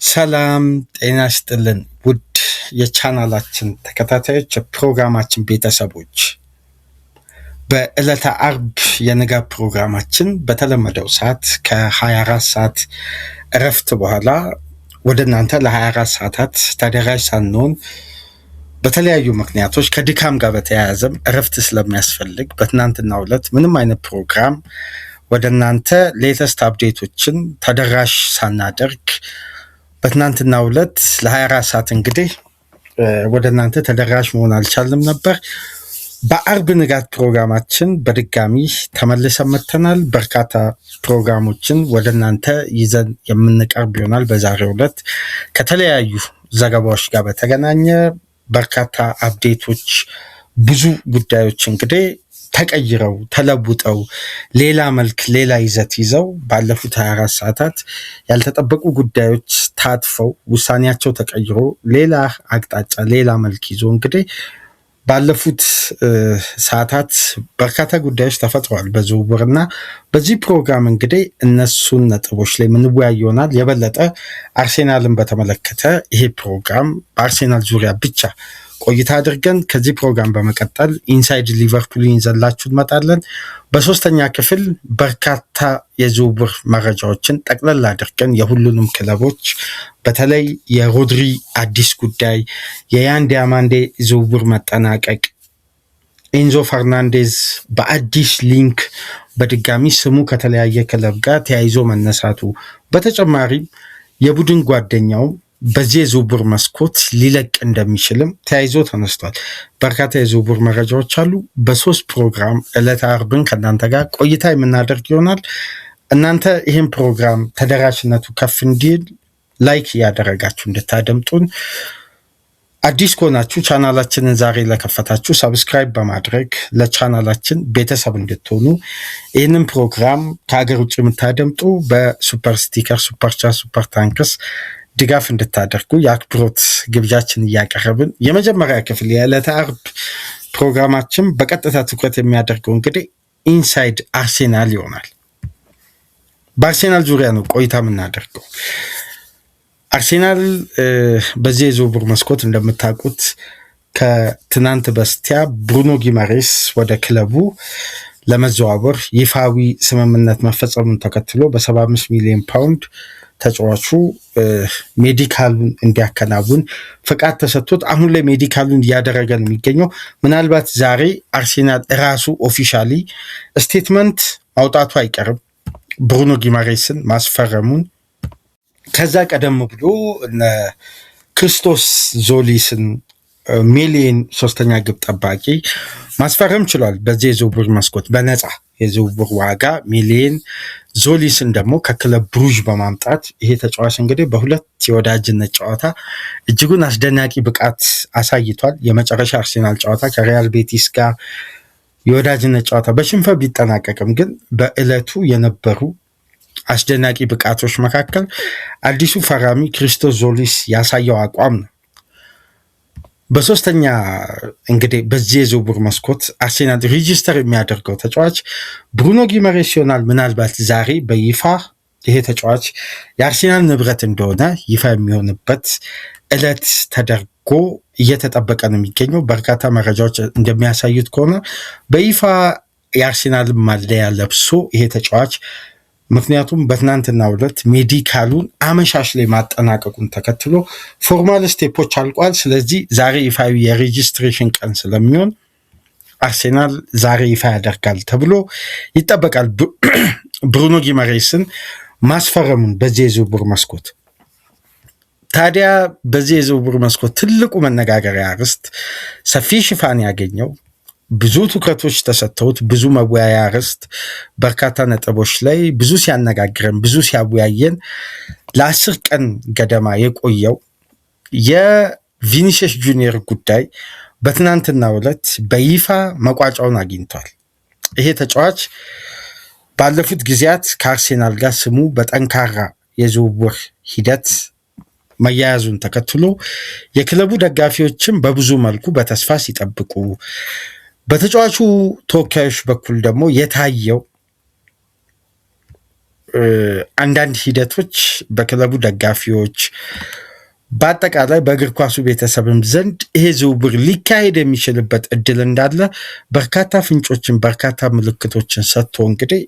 ሰላም ጤና ይስጥልን ውድ የቻናላችን ተከታታዮች የፕሮግራማችን ቤተሰቦች በዕለተ አርብ የንጋት ፕሮግራማችን በተለመደው ሰዓት ከ24 ሰዓት እረፍት በኋላ ወደ እናንተ ለ24 ሰዓታት ተደራሽ ሳንሆን በተለያዩ ምክንያቶች ከድካም ጋር በተያያዘም እረፍት ስለሚያስፈልግ በትናንትናው ዕለት ምንም አይነት ፕሮግራም ወደ እናንተ ሌተስት አፕዴቶችን ተደራሽ ሳናደርግ በትናንትናው ዕለት ለ24 ሰዓት እንግዲህ ወደ እናንተ ተደራሽ መሆን አልቻልንም ነበር። በአርብ ንጋት ፕሮግራማችን በድጋሚ ተመልሰን መጥተናል። በርካታ ፕሮግራሞችን ወደ እናንተ ይዘን የምንቀርብ ይሆናል። በዛሬው ዕለት ከተለያዩ ዘገባዎች ጋር በተገናኘ በርካታ አፕዴቶች፣ ብዙ ጉዳዮች እንግዲህ ተቀይረው ተለውጠው ሌላ መልክ ሌላ ይዘት ይዘው ባለፉት 24 ሰዓታት ያልተጠበቁ ጉዳዮች ታጥፈው ውሳኔያቸው ተቀይሮ ሌላ አቅጣጫ ሌላ መልክ ይዞ እንግዲህ ባለፉት ሰዓታት በርካታ ጉዳዮች ተፈጥረዋል በዝውውርና በዚህ ፕሮግራም እንግዲህ እነሱን ነጥቦች ላይ የምንወያይ ይሆናል። የበለጠ አርሴናልን በተመለከተ ይሄ ፕሮግራም በአርሴናል ዙሪያ ብቻ ቆይታ አድርገን ከዚህ ፕሮግራም በመቀጠል ኢንሳይድ ሊቨርፑልን ይዘላችሁ እንመጣለን። በሶስተኛ ክፍል በርካታ የዝውውር መረጃዎችን ጠቅለል አድርገን የሁሉንም ክለቦች በተለይ የሮድሪ አዲስ ጉዳይ፣ የያን ዲያማንዴ ዝውውር መጠናቀቅ፣ ኤንዞ ፈርናንዴዝ በአዲስ ሊንክ በድጋሚ ስሙ ከተለያየ ክለብ ጋር ተያይዞ መነሳቱ፣ በተጨማሪም የቡድን ጓደኛው በዚህ የዝውውር መስኮት ሊለቅ እንደሚችልም ተያይዞ ተነስቷል። በርካታ የዝውውር መረጃዎች አሉ። በሶስት ፕሮግራም ዕለተ አርብን ከእናንተ ጋር ቆይታ የምናደርግ ይሆናል። እናንተ ይህን ፕሮግራም ተደራሽነቱ ከፍ እንዲል ላይክ እያደረጋችሁ እንድታደምጡን፣ አዲስ ከሆናችሁ ቻናላችንን ዛሬ ለከፈታችሁ ሰብስክራይብ በማድረግ ለቻናላችን ቤተሰብ እንድትሆኑ፣ ይህንን ፕሮግራም ከሀገር ውጭ የምታደምጡ በሱፐር ስቲከር፣ ሱፐር ቻት፣ ሱፐር ታንክስ ድጋፍ እንድታደርጉ የአክብሮት ግብዣችን እያቀረብን የመጀመሪያ ክፍል የዕለተ አርብ ፕሮግራማችን በቀጥታ ትኩረት የሚያደርገው እንግዲህ ኢንሳይድ አርሴናል ይሆናል። በአርሴናል ዙሪያ ነው ቆይታ የምናደርገው። አርሴናል በዚህ የዝውውር መስኮት እንደምታውቁት ከትናንት በስቲያ ብሩኖ ጊማሬስ ወደ ክለቡ ለመዘዋወር ይፋዊ ስምምነት መፈጸሙን ተከትሎ በ75 ሚሊዮን ፓውንድ ተጫዋቹ ሜዲካሉን እንዲያከናውን ፍቃድ ተሰጥቶት አሁን ላይ ሜዲካሉን እያደረገ ነው የሚገኘው። ምናልባት ዛሬ አርሴናል ራሱ ኦፊሻሊ ስቴትመንት ማውጣቱ አይቀርም ብሩኖ ጊማሬስን ማስፈረሙን። ከዛ ቀደም ብሎ እነ ክርስቶስ ዞሊስን ሚሊየን ሶስተኛ ግብ ጠባቂ ማስፈረም ችሏል። በዚህ የዝውውር መስኮት በነፃ የዝውውር ዋጋ ሚሊየን ዞሊስን ደግሞ ከክለብ ብሩዥ በማምጣት ይሄ ተጫዋች እንግዲህ በሁለት የወዳጅነት ጨዋታ እጅጉን አስደናቂ ብቃት አሳይቷል። የመጨረሻ አርሴናል ጨዋታ ከሪያል ቤቲስ ጋር የወዳጅነት ጨዋታ በሽንፈት ቢጠናቀቅም ግን በዕለቱ የነበሩ አስደናቂ ብቃቶች መካከል አዲሱ ፈራሚ ክርስቶስ ዞሊስ ያሳየው አቋም ነው። በሶስተኛ እንግዲህ በዚህ የዝውውር መስኮት አርሴናል ሬጂስተር የሚያደርገው ተጫዋች ብሩኖ ጊማሬስ ይሆናል። ምናልባት ዛሬ በይፋ ይሄ ተጫዋች የአርሴናል ንብረት እንደሆነ ይፋ የሚሆንበት ዕለት ተደርጎ እየተጠበቀ ነው የሚገኘው። በርካታ መረጃዎች እንደሚያሳዩት ከሆነ በይፋ የአርሴናል ማሊያ ለብሶ ይሄ ተጫዋች ምክንያቱም በትናንትናው ዕለት ሜዲካሉን አመሻሽ ላይ ማጠናቀቁን ተከትሎ ፎርማል ስቴፖች አልቋል። ስለዚህ ዛሬ ይፋዊ የሬጂስትሬሽን ቀን ስለሚሆን አርሴናል ዛሬ ይፋ ያደርጋል ተብሎ ይጠበቃል ብሩኖ ጊማሬስን ማስፈረሙን በዚህ የዝውውር መስኮት። ታዲያ በዚህ የዝውውር መስኮት ትልቁ መነጋገሪያ ርዕስ ሰፊ ሽፋን ያገኘው ብዙ ትኩረቶች ተሰጥተውት ብዙ መወያያ ርዕስ በርካታ ነጥቦች ላይ ብዙ ሲያነጋግረን ብዙ ሲያወያየን ለ10 ቀን ገደማ የቆየው የቪኒሲየስ ጁኒየር ጉዳይ በትናንትናው ዕለት በይፋ መቋጫውን አግኝቷል። ይሄ ተጫዋች ባለፉት ጊዜያት ከአርሴናል ጋር ስሙ በጠንካራ የዝውውር ሂደት መያያዙን ተከትሎ የክለቡ ደጋፊዎችም በብዙ መልኩ በተስፋ ሲጠብቁ፣ በተጫዋቹ ተወካዮች በኩል ደግሞ የታየው አንዳንድ ሂደቶች በክለቡ ደጋፊዎች በአጠቃላይ በእግር ኳሱ ቤተሰብም ዘንድ ይሄ ዝውውር ሊካሄድ የሚችልበት እድል እንዳለ በርካታ ፍንጮችን በርካታ ምልክቶችን ሰጥቶ እንግዲህ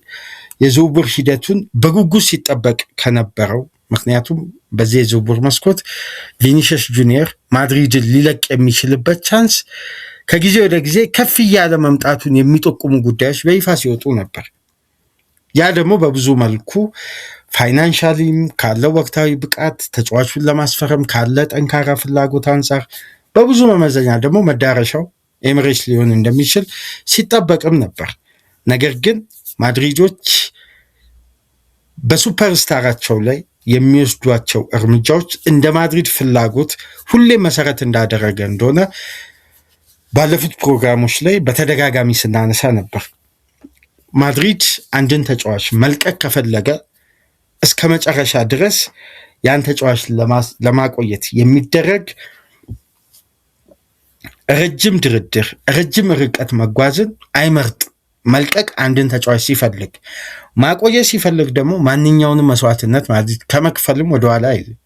የዝውውር ሂደቱን በጉጉት ሲጠበቅ ከነበረው ምክንያቱም በዚህ የዝውውር መስኮት ቪኒሲየስ ጁኒየር ማድሪድን ሊለቅ የሚችልበት ቻንስ ከጊዜ ወደ ጊዜ ከፍ እያለ መምጣቱን የሚጠቁሙ ጉዳዮች በይፋ ሲወጡ ነበር። ያ ደግሞ በብዙ መልኩ ፋይናንሻሊም ካለው ወቅታዊ ብቃት ተጫዋቹን ለማስፈረም ካለ ጠንካራ ፍላጎት አንጻር በብዙ መመዘኛ ደግሞ መዳረሻው ኤምሬትስ ሊሆን እንደሚችል ሲጠበቅም ነበር። ነገር ግን ማድሪዶች በሱፐርስታራቸው ላይ የሚወስዷቸው እርምጃዎች እንደ ማድሪድ ፍላጎት ሁሌም መሰረት እንዳደረገ እንደሆነ ባለፉት ፕሮግራሞች ላይ በተደጋጋሚ ስናነሳ ነበር። ማድሪድ አንድን ተጫዋች መልቀቅ ከፈለገ እስከ መጨረሻ ድረስ ያን ተጫዋች ለማቆየት የሚደረግ ረጅም ድርድር፣ ረጅም ርቀት መጓዝን አይመርጥም። መልቀቅ አንድን ተጫዋች ሲፈልግ፣ ማቆየት ሲፈልግ ደግሞ ማንኛውንም መስዋዕትነት ማድሪድ ከመክፈልም ወደኋላ አይልም።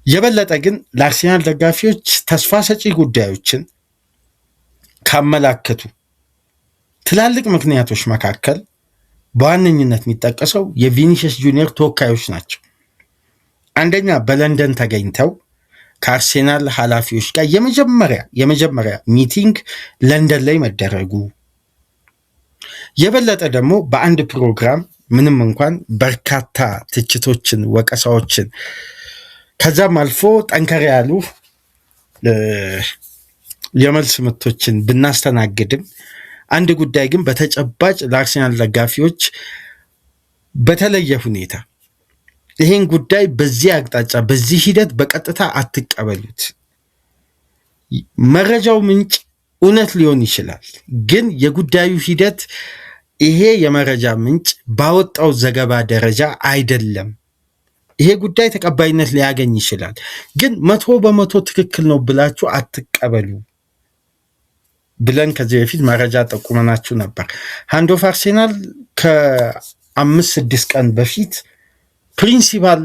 የበለጠ ግን ለአርሴናል ደጋፊዎች ተስፋ ሰጪ ጉዳዮችን ካመላከቱ ትላልቅ ምክንያቶች መካከል በዋነኝነት የሚጠቀሰው የቪኒሲየስ ጁኒየር ተወካዮች ናቸው። አንደኛ በለንደን ተገኝተው ከአርሴናል ኃላፊዎች ጋር የመጀመሪያ ሚቲንግ ለንደን ላይ መደረጉ፣ የበለጠ ደግሞ በአንድ ፕሮግራም ምንም እንኳን በርካታ ትችቶችን፣ ወቀሳዎችን ከዛም አልፎ ጠንከር ያሉ የመልስ ምቶችን ብናስተናግድም አንድ ጉዳይ ግን በተጨባጭ ለአርሴናል ደጋፊዎች በተለየ ሁኔታ ይህን ጉዳይ በዚህ አቅጣጫ በዚህ ሂደት በቀጥታ አትቀበሉት። መረጃው ምንጭ እውነት ሊሆን ይችላል፣ ግን የጉዳዩ ሂደት ይሄ የመረጃ ምንጭ ባወጣው ዘገባ ደረጃ አይደለም። ይሄ ጉዳይ ተቀባይነት ሊያገኝ ይችላል፣ ግን 100% ትክክል ነው ብላችሁ አትቀበሉ ብለን ከዚህ በፊት መረጃ ጠቁመናችሁ ነበር። ሃንድ ኦፍ አርሴናል ከ5-6 ቀን በፊት ፕሪንሲፓል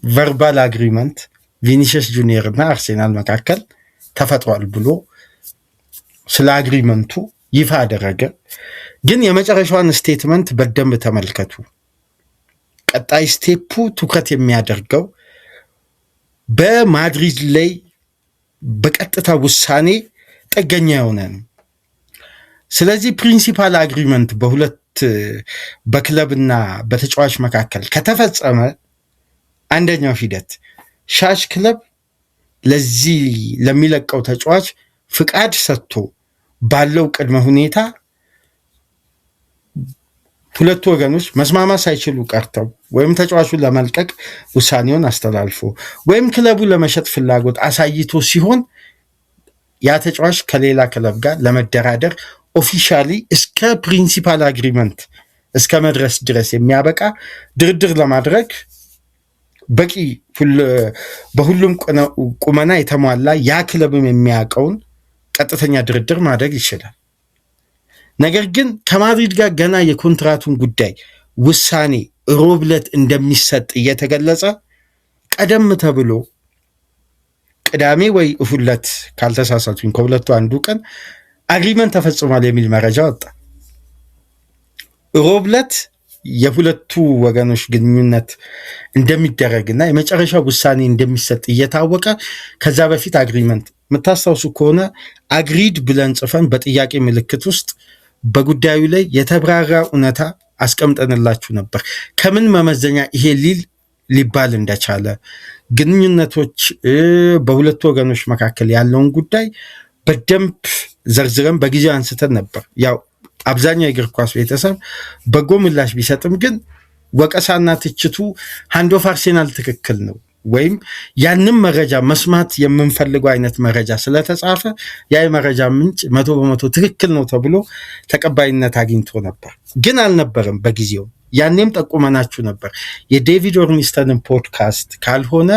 ቨርባል አግሪመንት ቪኒሲየስ ጁኒየር እና አርሴናል መካከል ተፈጥሯል ብሎ ስለ አግሪመንቱ ይፋ አደረገ። ግን የመጨረሻውን ስቴትመንት በደንብ ተመልከቱ። ቀጣይ ስቴፑ ትኩረት የሚያደርገው በማድሪድ ላይ በቀጥታ ውሳኔ ጥገኛ የሆነ ነው። ስለዚህ ፕሪንሲፓል አግሪመንት በክለብና በተጫዋች መካከል ከተፈጸመ አንደኛው ሂደት ሻሽ ክለብ ለዚህ ለሚለቀው ተጫዋች ፍቃድ ሰጥቶ ባለው ቅድመ ሁኔታ ሁለቱ ወገኖች መስማማት ሳይችሉ ቀርተው ወይም ተጫዋቹን ለመልቀቅ ውሳኔውን አስተላልፎ ወይም ክለቡ ለመሸጥ ፍላጎት አሳይቶ ሲሆን ያ ተጫዋች ከሌላ ክለብ ጋር ለመደራደር ኦፊሻሊ እስከ ፕሪንሲፓል አግሪመንት እስከ መድረስ ድረስ የሚያበቃ ድርድር ለማድረግ በቂ በሁሉም ቁመና የተሟላ ያ ክለብም የሚያውቀውን ቀጥተኛ ድርድር ማድረግ ይችላል። ነገር ግን ከማድሪድ ጋር ገና የኮንትራቱን ጉዳይ ውሳኔ ሮብ ዕለት እንደሚሰጥ እየተገለጸ ቀደም ተብሎ ቅዳሜ ወይ እሁድ ዕለት ካልተሳሳቱኝ ከሁለቱ አንዱ ቀን አግሪመንት ተፈጽሟል የሚል መረጃ ወጣ። ሮብ ዕለት የሁለቱ ወገኖች ግንኙነት እንደሚደረግና የመጨረሻ ውሳኔ እንደሚሰጥ እየታወቀ ከዛ በፊት አግሪመንት የምታስታውሱ ከሆነ አግሪድ ብለን ጽፈን በጥያቄ ምልክት ውስጥ በጉዳዩ ላይ የተብራራ እውነታ አስቀምጠንላችሁ ነበር። ከምን መመዘኛ ይሄ ሊባል እንደቻለ ግንኙነቶች በሁለቱ ወገኖች መካከል ያለውን ጉዳይ በደንብ ዘርዝረን በጊዜው አንስተን ነበር። ያው አብዛኛው የእግር ኳስ ቤተሰብ በጎ ምላሽ ቢሰጥም ግን ወቀሳና ትችቱ ሃንድ ኦፍ አርሴናል ትክክል ነው ወይም ያንን መረጃ መስማት የምንፈልገው አይነት መረጃ ስለተጻፈ ያ የመረጃ ምንጭ 100% ትክክል ነው ተብሎ ተቀባይነት አግኝቶ ነበር። ግን አልነበረም በጊዜው። ያኔም ጠቁመናችሁ ነበር። የዴቪድ ኦርኒስተንን ፖድካስት ካልሆነ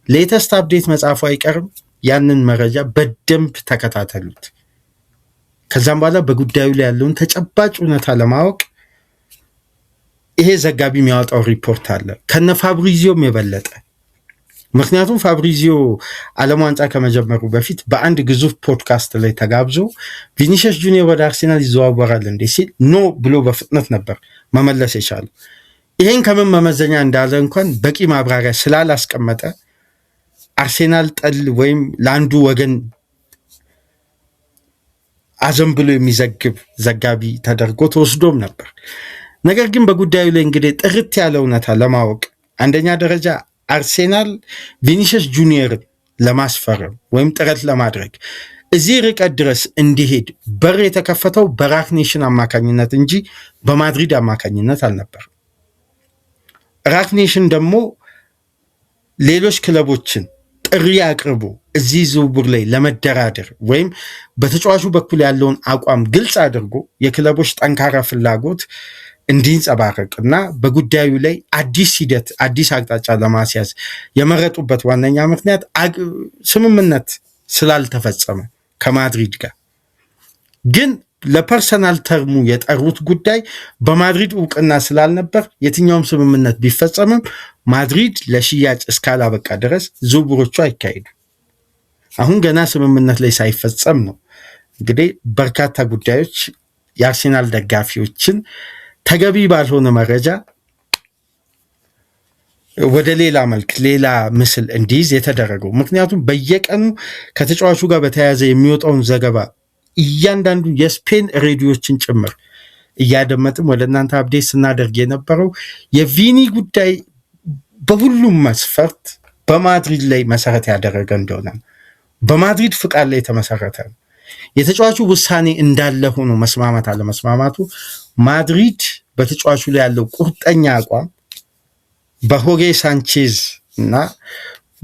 ሌተስት አፕዴት መጻፉ አይቀርም። ያንን መረጃ በደንብ ተከታተሉት። ከዛም በኋላ በጉዳዩ ላይ ያለውን ተጨባጭ እውነታ ለማወቅ ይሄ ዘጋቢ የሚያወጣው ሪፖርት አለ ከነ ፋብሪዚዮም የበለጠ። ምክንያቱም ፋብሪዚዮ ዓለም ዋንጫ ከመጀመሩ በፊት በአንድ ግዙፍ ፖድካስት ላይ ተጋብዞ ቪኒሲየስ ጁኒየር ወደ አርሴናል ይዘዋወራል እንዴ ሲል ኖ ብሎ በፍጥነት ነበር መመለስ የቻለው። ይሄን ከምን መመዘኛ እንዳለ እንኳን በቂ ማብራሪያ ስላላስቀመጠ አርሴናል ጠል ወይም ለአንዱ ወገን አዘን ብሎ የሚዘግብ ዘጋቢ ተደርጎ ተወስዶም ነበር። ነገር ግን በጉዳዩ ላይ እንግዲህ ጥርት ያለ እውነታ ለማወቅ አንደኛ ደረጃ አርሴናል ቪኒሲየስ ጁኒየርን ለማስፈረም ወይም ጥረት ለማድረግ እዚህ ርቀት ድረስ እንዲሄድ በር የተከፈተው በራክ ኔሽን አማካኝነት እንጂ በማድሪድ አማካኝነት አልነበር። ራክ ኔሽን ደግሞ ሌሎች ክለቦችን ጥሪ አቅርቦ እዚህ ዝውውር ላይ ለመደራደር ወይም በተጫዋቹ በኩል ያለውን አቋም ግልጽ አድርጎ የክለቦች ጠንካራ ፍላጎት እንዲንጸባረቅና በጉዳዩ ላይ አዲስ ሂደት አዲስ አቅጣጫ ለማስያዝ የመረጡበት ዋነኛ ምክንያት ስምምነት ስላልተፈጸመ ከማድሪድ ጋር ግን ለፐርሰናል ተርሙ የጠሩት ጉዳይ በማድሪድ እውቅና ስላልነበር የትኛውም ስምምነት ቢፈጸምም ማድሪድ ለሽያጭ እስካላበቃ ድረስ ዝውውሮቹ አይካሄዱ። አሁን ገና ስምምነት ላይ ሳይፈጸም ነው እንግዲህ በርካታ ጉዳዮች የአርሴናል ደጋፊዎችን ተገቢ ባልሆነ መረጃ ወደ ሌላ መልክ ሌላ ምስል እንዲይዝ የተደረገው። ምክንያቱም በየቀኑ ከተጫዋቹ ጋር በተያያዘ የሚወጣውን ዘገባ እያንዳንዱ የስፔን ሬዲዮችን ጭምር እያደመጥም ወደ እናንተ አፕዴት ስናደርግ የነበረው የቪኒ ጉዳይ በሁሉም መስፈርት በማድሪድ ላይ መሰረት ያደረገ እንደሆነ በማድሪድ ፍቃድ ላይ የተመሰረተ ነው። የተጫዋቹ ውሳኔ እንዳለ ሆኖ መስማማት አለመስማማቱ ማድሪድ በተጫዋቹ ላይ ያለው ቁርጠኛ አቋም በሆጌ ሳንቼዝ እና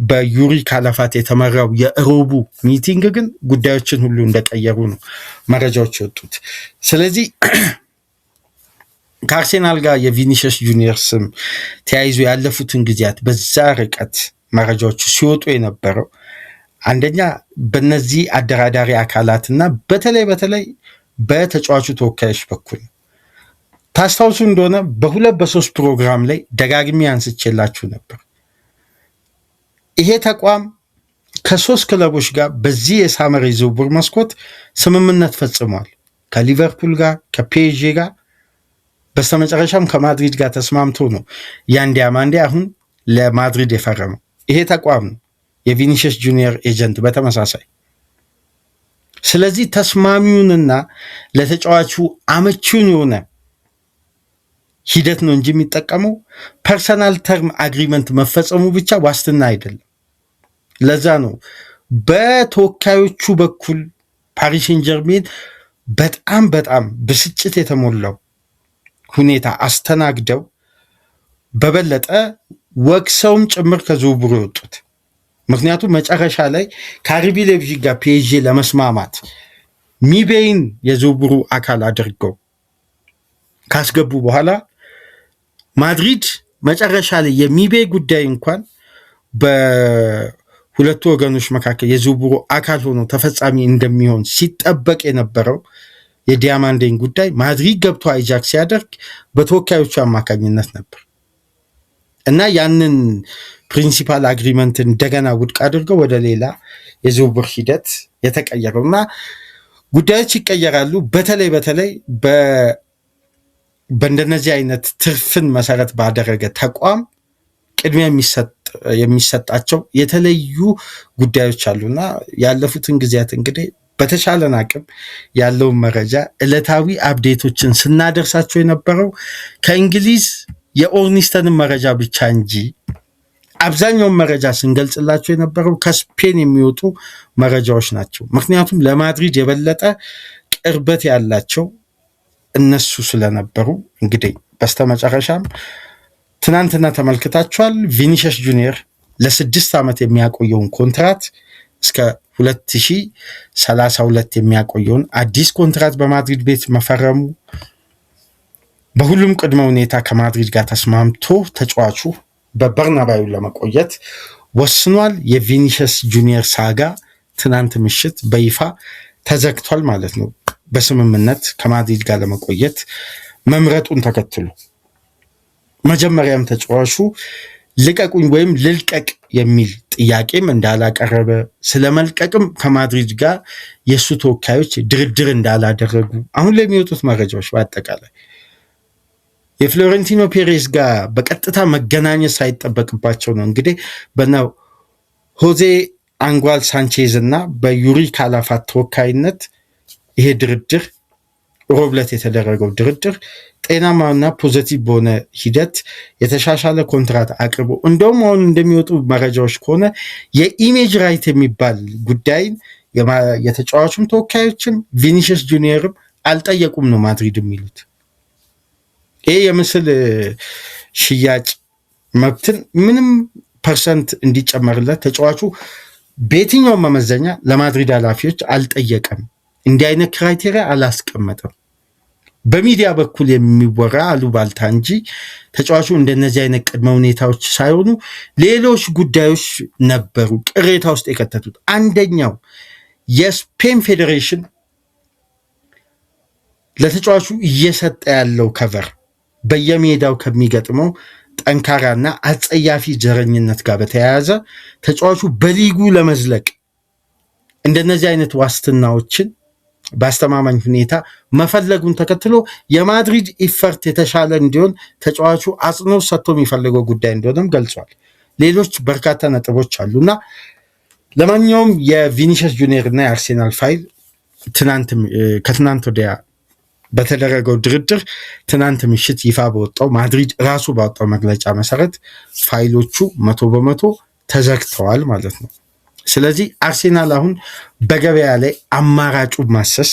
በዩሪ ካላፋት የተመራው የሮቡ ሚቲንግ ግን ጉዳዮችን ሁሉ እንደቀየሩ ነው መረጃዎች የወጡት። ስለዚህ ከአርሴናል ጋር የቪኒሲየስ ጁኒየር ስም ተያይዞ ያለፉትን ጊዜያት በዛ ርቀት መረጃዎቹ ሲወጡ የነበረው አንደኛ በነዚህ አደራዳሪ አካላትና በተለይ በተጫዋቹ ተወካዮች በኩል ታስታውሱ እንደሆነ በሁለት በሶስት ፕሮግራም ላይ ደጋግሜ አንስቼላችሁ ነበር። ይሄ ተቋም ከሶስት ክለቦች ጋር በዚህ የሳመር ዝውውር መስኮት ስምምነት ፈጽሟል። ከሊቨርፑል ጋር፣ ከፒኤስጂ ጋር፣ በስተመጨረሻም ከማድሪድ ጋር ተስማምቶ ነው ያንዲያማንዴ አሁን ለማድሪድ የፈረመው። ይሄ ተቋም ነው የቪኒሲየስ ጁኒየር ኤጀንት በተመሳሳይ። ስለዚህ ተስማሚውንና ለተጫዋቹ አመቺውን የሆነ ሂደት ነው እንጂ የሚጠቀመው ፐርሰናል ተርም አግሪመንት መፈጸሙ ብቻ ዋስትና አይደለም። ለዛ ነው በተወካዮቹ በኩል ፓሪስ ሴን ጀርሜን በጣም ብስጭት የተሞላው ሁኔታ አስተናግደው በበለጠ ወቅሰውም ጭምር ከዝውውሩ የወጡት። ምክንያቱም መጨረሻ ላይ ከአርቢ ሌይፕዚግ ጋር ፒኤስጂ ለመስማማት ሚቤይን የዝውውሩ አካል አድርገው ካስገቡ በኋላ ማድሪድ መጨረሻ ላይ የሚቤይ ጉዳይ እንኳን በሁለቱ ወገኖች መካከል የዝውውሩ አካል ሆኖ ተፈጻሚ እንደሚሆን ሲጠበቅ የነበረው የዲያማንዴን ጉዳይ ማድሪድ ገብቶ አይጃክ ሲያደርግ በተወካዮቹ አማካኝነት ነበር እና ያንን ፕሪንሲፓል አግሪመንት እንደገና ውድቅ አድርገው ወደ ሌላ የዝውውር ሂደት የተቀየረው እና ጉዳዮች ይቀየራሉ። በተለይ በእንደነዚህ አይነት ትርፍን መሰረት ባደረገ ተቋም ቅድሚያ የሚሰጣቸው የተለዩ ጉዳዮች አሉና ያለፉትን ጊዜያት እንግዲህ በተሻለን አቅም ያለውን መረጃ ዕለታዊ አፕዴቶችን ስናደርሳቸው የነበረው ከእንግሊዝ የኦርኒስተንን መረጃ ብቻ እንጂ አብዛኛውን መረጃ ስንገልጽላቸው የነበረው ከስፔን የሚወጡ መረጃዎች ናቸው። ምክንያቱም ለማድሪድ የበለጠ ቅርበት ያላቸው እነሱ ስለነበሩ እንግዲህ በስተመጨረሻም ትናንትና ተመልክታችኋል። ቪኒሲየስ ጁኒየር ለ6 ዓመት የሚያቆየውን ኮንትራት እስከ 2032 የሚያቆየውን አዲስ ኮንትራት በማድሪድ ቤት መፈረሙ በሁሉም ቅድመ ሁኔታ ከማድሪድ ጋር ተስማምቶ ተጫዋቹ በበርናባዩ ለመቆየት ወስኗል። የቪኒሲየስ ጁኒየር ሳጋ ትናንት ምሽት በይፋ ተዘግቷል ማለት ነው። በስምምነት ከማድሪድ ጋር ለመቆየት መምረጡን ተከትሎ መጀመሪያም ተጫዋቹ ልቀቁኝ ወይም ልልቀቅ የሚል ጥያቄም እንዳላቀረበ ስለመልቀቅም ከማድሪድ ጋር የእሱ ተወካዮች ድርድር እንዳላደረጉ አሁን ላይ የሚወጡት መረጃዎች በአጠቃላይ የፍሎሬንቲኖ ፔሬዝ ጋር በቀጥታ መገናኘት ሳይጠበቅባቸው ነው እንግዲህ በና ሆዜ አንጓል ሳንቼዝ እና በዩሪ ካላፋት ተወካይነት ይሄ ድርድር ሮብለት የተደረገው ድርድር ጤናማና ፖዚቲቭ በሆነ ሂደት የተሻሻለ ኮንትራት አቅርቦ እንደውም አሁን እንደሚወጡ መረጃዎች ከሆነ የኢሜጅ ራይት የሚባል ጉዳይን የተጫዋቹም ተወካዮችም ቪኒሲየስ ጁኒየርም አልጠየቁም ነው ማድሪድ የሚሉት። ይሄ የምስል ሽያጭ መብትን ምንም ፐርሰንት እንዲጨመርለት ተጫዋቹ በየትኛውም መመዘኛ ለማድሪድ ኃላፊዎች አልጠየቀም። እንዲህ አይነት ክራይቴሪያ አላስቀመጠም። በሚዲያ በኩል የሚወራ አሉባልታ እንጂ ተጫዋቹ እንደነዚህ አይነት ቅድመ ሁኔታዎች ሳይሆኑ ሌሎች ጉዳዮች ነበሩ ቅሬታ ውስጥ የከተቱት። አንደኛው የስፔን ፌዴሬሽን ለተጫዋቹ እየሰጠ ያለው ከቨር በየሜዳው ከሚገጥመው ጠንካራና አጸያፊ ዘረኝነት ጋር በተያያዘ ተጫዋቹ በሊጉ ለመዝለቅ እንደነዚህ አይነት ዋስትናዎችን በአስተማማኝ ሁኔታ መፈለጉን ተከትሎ የማድሪድ ኢፈርት የተሻለ እንዲሆን ተጫዋቹ አጽንኦት ሰጥቶ የሚፈልገው ጉዳይ እንደሆነም ገልጿል። ሌሎች በርካታ ነጥቦች አሉና ለማንኛውም የቪኒሲየስ ጁኒየር እና የአርሴናል ፋይል ከትናንት ወዲያ በተደረገው ድርድር ትናንት ምሽት ይፋ በወጣው ማድሪድ ራሱ ባወጣው መግለጫ መሰረት ፋይሎቹ 100% ተዘግተዋል ማለት ነው። ስለዚህ አርሴናል አሁን በገበያ ላይ አማራጩ ማሰስ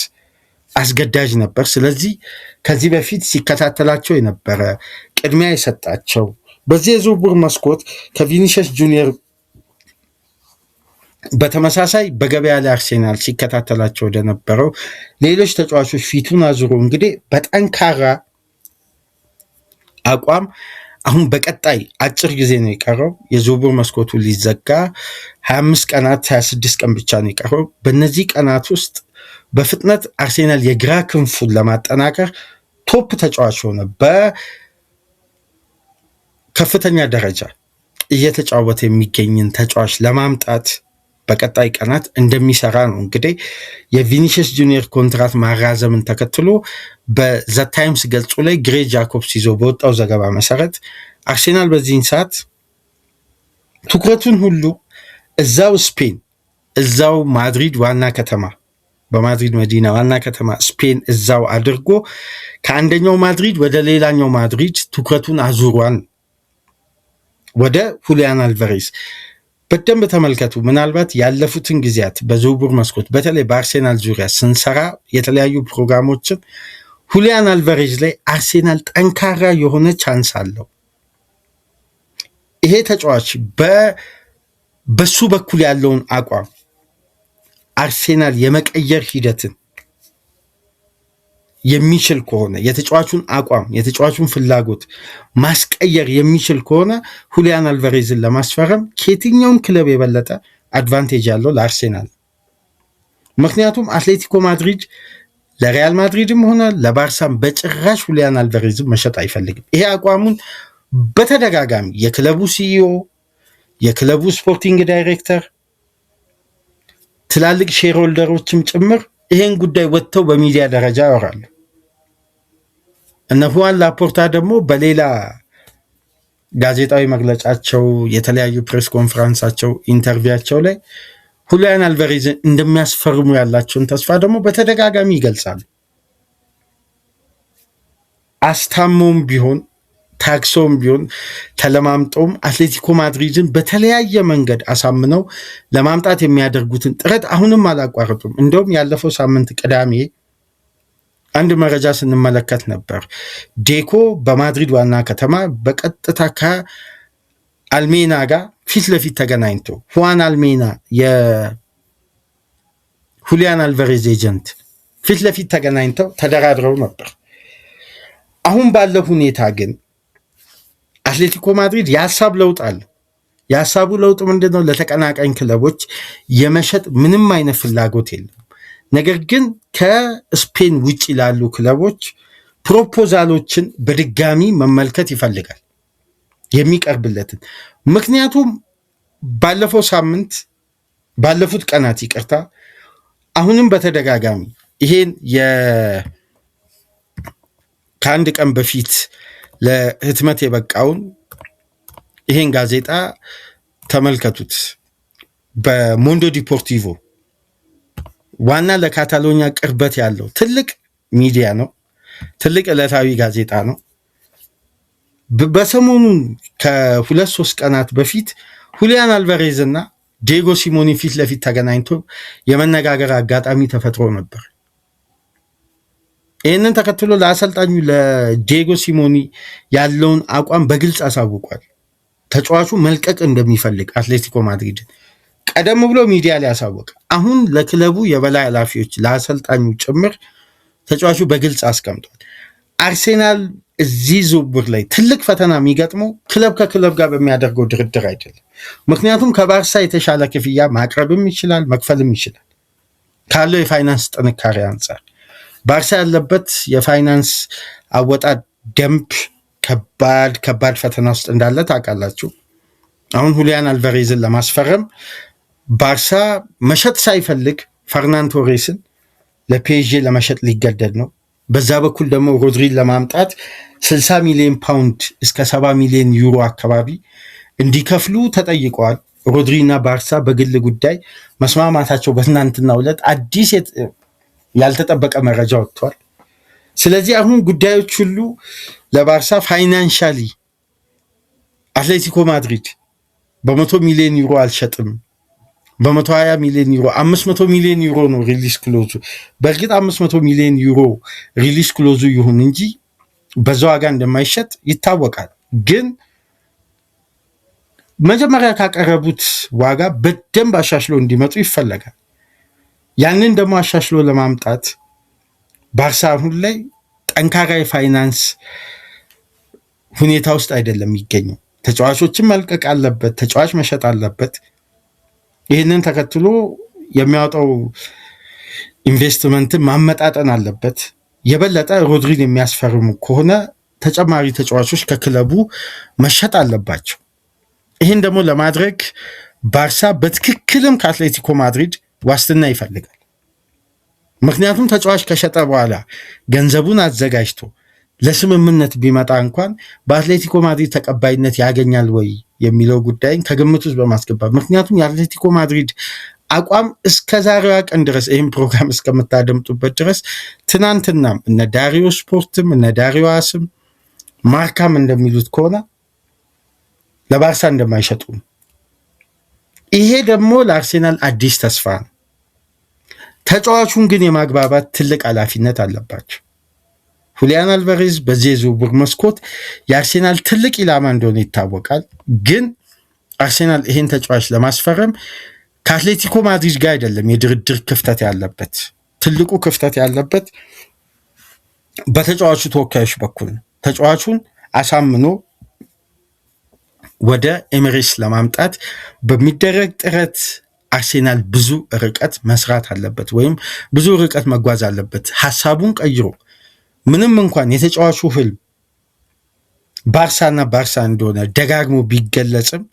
አስገዳጅ ነበር። ስለዚህ ከዚህ በፊት ሲከታተላቸው የነበረ ቅድሚያ የሰጣቸው በዚህ የዝውውር መስኮት ከቪኒሲየስ ጁኒየር በተመሳሳይ በገበያ ላይ አርሴናል ሲከታተላቸው ወደነበረው ሌሎች ተጫዋቾች ፊቱን አዙሮ እንግዲህ በጠንካራ አቋም አሁን በቀጣይ አጭር ጊዜ ነው የቀረው። የዝውውር መስኮቱ ሊዘጋ 25 ቀናት 26 ቀን ብቻ ነው የቀረው። በእነዚህ ቀናት ውስጥ በፍጥነት አርሴናል የግራ ክንፉን ለማጠናከር ቶፕ ተጫዋች ሆነ በከፍተኛ ደረጃ እየተጫወተ የሚገኝን ተጫዋች ለማምጣት በቀጣይ ቀናት እንደሚሰራ ነው። እንግዲህ የቪኒሲየስ ጁኒየር ኮንትራት ማራዘምን ተከትሎ በዘ ታይምስ ገጹ ላይ ግሬ ጃኮብስ ይዞ በወጣው ዘገባ መሰረት አርሴናል በዚህን ሰዓት ትኩረቱን ሁሉ እዛው ስፔን እዛው ማድሪድ ዋና ከተማ በማድሪድ መዲና ዋና ከተማ ስፔን እዛው አድርጎ ከአንደኛው ማድሪድ ወደ ሌላኛው ማድሪድ ትኩረቱን አዙሯል። ወደ ሁሊያን አልቫሬዝ በደንብ ተመልከቱ። ምናልባት ያለፉትን ጊዜያት በዝውውር መስኮት በተለይ በአርሴናል ዙሪያ ስንሰራ የተለያዩ ፕሮግራሞችን ሁሊያን አልቫሬዝ ላይ አርሴናል ጠንካራ የሆነ ቻንስ አለው። ይሄ ተጫዋች በሱ በኩል ያለውን አቋም አርሴናል የመቀየር ሂደትን የሚችል ከሆነ የተጫዋቹን አቋም የተጫዋቹን ፍላጎት ማስቀየር የሚችል ከሆነ ሁሊያን አልቫሬዝን ለማስፈረም ከየትኛውም ክለብ የበለጠ አድቫንቴጅ ያለው ለአርሴናል። ምክንያቱም አትሌቲኮ ማድሪድ ለሪያል ማድሪድም ሆነ ለባርሳም በጭራሽ ሁሊያን አልቫሬዝን መሸጥ አይፈልግም። ይሄ አቋሙን በተደጋጋሚ የክለቡ ሲኢኦ፣ የክለቡ ስፖርቲንግ ዳይሬክተር፣ ትላልቅ ሼር ሆልደሮችም ጭምር ይሄን ጉዳይ ወጥተው በሚዲያ ደረጃ ያወራሉ። እነ ሁዋን ላፖርታ ደግሞ በሌላ ጋዜጣዊ መግለጫቸው፣ የተለያዩ ፕሬስ ኮንፈረንሳቸው፣ ኢንተርቪያቸው ላይ ሁሊያን አልቫሬዝን እንደሚያስፈርሙ ያላቸውን ተስፋ ደግሞ በተደጋጋሚ ይገልጻሉ። አስታሞም ቢሆን ታክሶም ቢሆን ተለማምጠውም አትሌቲኮ ማድሪድን በተለያየ መንገድ አሳምነው ለማምጣት የሚያደርጉትን ጥረት አሁንም አላቋረጡም። እንደውም ያለፈው ሳምንት ቅዳሜ አንድ መረጃ ስንመለከት ነበር። ዴኮ በማድሪድ ዋና ከተማ በቀጥታ ከአልሜና ጋር ፊት ለፊት ተገናኝቶ ሁዋን አልሜና የሁሊያን አልቫሬዝ ኤጀንት ፊት ለፊት ተገናኝተው ተደራድረው ነበር። አሁን ባለው ሁኔታ ግን አትሌቲኮ ማድሪድ የሀሳብ ለውጥ አለ። የሀሳቡ ለውጥ ምንድነው? ለተቀናቃኝ ክለቦች የመሸጥ ምንም አይነት ፍላጎት የለም። ነገር ግን ከስፔን ውጭ ላሉ ክለቦች ፕሮፖዛሎችን በድጋሚ መመልከት ይፈልጋል። የሚቀርብለትን። ምክንያቱም ባለፉት ቀናት ይቅርታ፣ አሁንም በተደጋጋሚ ይሄን ከአንድ ቀን በፊት ለህትመት የበቃውን ይሄን ጋዜጣ ተመልከቱት። በሞንዶ ዲፖርቲቮ ዋና ለካታሎኛ ቅርበት ያለው ትልቅ ሚዲያ ነው፣ ትልቅ ዕለታዊ ጋዜጣ ነው። በሰሞኑን ከ2-3 ቀናት በፊት ሁሊያን አልቫሬዝ እና ዲየጎ ሲሞኒ ፊት ለፊት ተገናኝቶ የመነጋገር አጋጣሚ ተፈጥሮ ነበር። ይህንን ተከትሎ ለአሰልጣኙ ለዲየጎ ሲሞኒ ያለውን አቋም በግልጽ አሳውቋል። ተጫዋቹ መልቀቅ እንደሚፈልግ አትሌቲኮ ማድሪድ ቀደም ብሎ ሚዲያ ላይ ያሳወቀ፣ አሁን ለክለቡ የበላይ ኃላፊዎች ለአሰልጣኙ ጭምር ተጫዋቹ በግልጽ አስቀምጧል። አርሴናል እዚህ ዝውውር ላይ ትልቅ ፈተና የሚገጥመው ክለብ ከክለብ ጋር በሚያደርገው ድርድር አይደለም። ምክንያቱም ከባርሳ የተሻለ ክፍያ ማቅረብም ይችላል፣ መክፈልም ይችላል ካለው የፋይናንስ ጥንካሬ አንጻር። ባርሳ ያለበት የፋይናንስ አወጣጥ ደንብ ከባድ ፈተና ውስጥ እንዳለ ታውቃላችሁ። አሁን ሁሊያን አልቫሬዝን ለማስፈረም ባርሳ መሸጥ ሳይፈልግ ፈርናን ቶሬስን ለፒኤስጂ ለመሸጥ ሊገደድ ነው። በዛ በኩል ደግሞ ሮድሪን ለማምጣት 60 ሚሊዮን ፓውንድ እስከ 70 ሚሊዮን ዩሮ አካባቢ እንዲከፍሉ ተጠይቀዋል። ሮድሪ እና ባርሳ በግል ጉዳይ መስማማታቸው በትናንትናው ዕለት አዲስ ያልተጠበቀ መረጃ ወጥቷል። ስለዚህ አሁን ጉዳዮች ሁሉ ለባርሳ ፋይናንሻሊ አትሌቲኮ ማድሪድ በ100 ሚሊዮን ዩሮ አልሸጥም፣ በ120 ሚሊዮን ዩሮ 500 ሚሊዮን ዩሮ ነው ሪሊስ ክሎዙ። በእርግጥ 500 ሚሊዮን ዩሮ ሪሊስ ክሎዙ ይሁን እንጂ በዛ ዋጋ እንደማይሸጥ ይታወቃል። ግን መጀመሪያ ካቀረቡት ዋጋ በደንብ አሻሽሎ እንዲመጡ ይፈለጋል። ያንን ደግሞ አሻሽሎ ለማምጣት ባርሳ አሁን ላይ ጠንካራ የፋይናንስ ሁኔታ ውስጥ አይደለም የሚገኘው። ተጫዋቾችን መልቀቅ አለበት፣ ተጫዋች መሸጥ አለበት። ይህንን ተከትሎ የሚያወጣው ኢንቨስትመንትን ማመጣጠን አለበት። የበለጠ ሮድሪን የሚያስፈርሙ ከሆነ ተጨማሪ ተጫዋቾች ከክለቡ መሸጥ አለባቸው። ይህን ደግሞ ለማድረግ ባርሳ በትክክልም ከአትሌቲኮ ማድሪድ ዋስትና ይፈልጋል። ምክንያቱም ተጫዋች ከሸጠ በኋላ ገንዘቡን አዘጋጅቶ ለስምምነት ቢመጣ እንኳን በአትሌቲኮ ማድሪድ ተቀባይነት ያገኛል ወይ የሚለው ጉዳይን ከግምት ውስጥ በማስገባት፣ ምክንያቱም የአትሌቲኮ ማድሪድ አቋም እስከ ዛሬዋ ቀን ድረስ ይህም ፕሮግራም እስከምታደምጡበት ድረስ ትናንትናም እነ ዳሪዮ ስፖርትም እነ ዳሪዮ አስም ማርካም እንደሚሉት ከሆነ ለባርሳ እንደማይሸጡ ነው። ይሄ ደግሞ ለአርሴናል አዲስ ተስፋ ነው። ተጫዋቹን ግን የማግባባት ትልቅ ኃላፊነት አለባቸው። ሁሊያን አልቫሬዝ በዚህ የዝውውር መስኮት የአርሴናል ትልቅ ኢላማ እንደሆነ ይታወቃል። ግን አርሴናል ይሄን ተጫዋች ለማስፈረም ከአትሌቲኮ ማድሪድ ጋር አይደለም የድርድር ክፍተት ያለበት። ትልቁ ክፍተት ያለበት በተጫዋቹ ተወካዮች በኩል ነው። ተጫዋቹን አሳምኖ ወደ ኤሚሬትስ ለማምጣት በሚደረግ ጥረት አርሴናል ብዙ ርቀት መስራት አለበት፣ ወይም ብዙ ርቀት መጓዝ አለበት ሀሳቡን ቀይሮ። ምንም እንኳን የተጫዋቹ ህልም ባርሳና ባርሳ እንደሆነ ደጋግሞ ቢገለጽም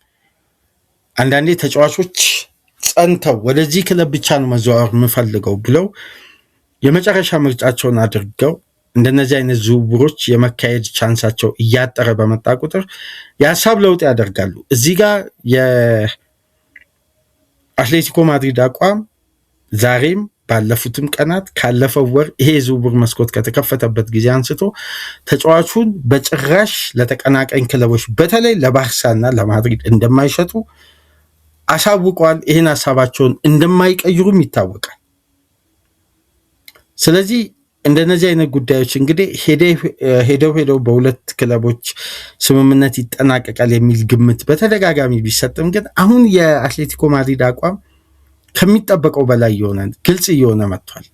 አንዳንዴ ተጫዋቾች ጸንተው ወደዚህ ክለብ ብቻ ነው መዘዋወር የምፈልገው ብለው የመጨረሻ ምርጫቸውን አድርገው እንደነዚህ አይነት ዝውውሮች የመካሄድ ቻንሳቸው እያጠረ በመጣ ቁጥር የሀሳብ ለውጥ ያደርጋሉ። እዚህ ጋር የአትሌቲኮ ማድሪድ አቋም ዛሬም ባለፉትም ቀናት ካለፈው ወር ይሄ የዝውውር መስኮት ከተከፈተበት ጊዜ አንስቶ ተጫዋቹን በጭራሽ ለተቀናቃኝ ክለቦች በተለይ ለባርሳና ለማድሪድ እንደማይሸጡ አሳውቀዋል። ይህን ሀሳባቸውን እንደማይቀይሩም ይታወቃል። ስለዚህ እንደነዚህ አይነት ጉዳዮች እንግዲህ ሄደው በሁለት ክለቦች ስምምነት ይጠናቀቃል የሚል ግምት በተደጋጋሚ ቢሰጥም ግን አሁን የአትሌቲኮ ማድሪድ አቋም ከሚጠበቀው በላይ የሆነ ግልጽ እየሆነ መጥቷል።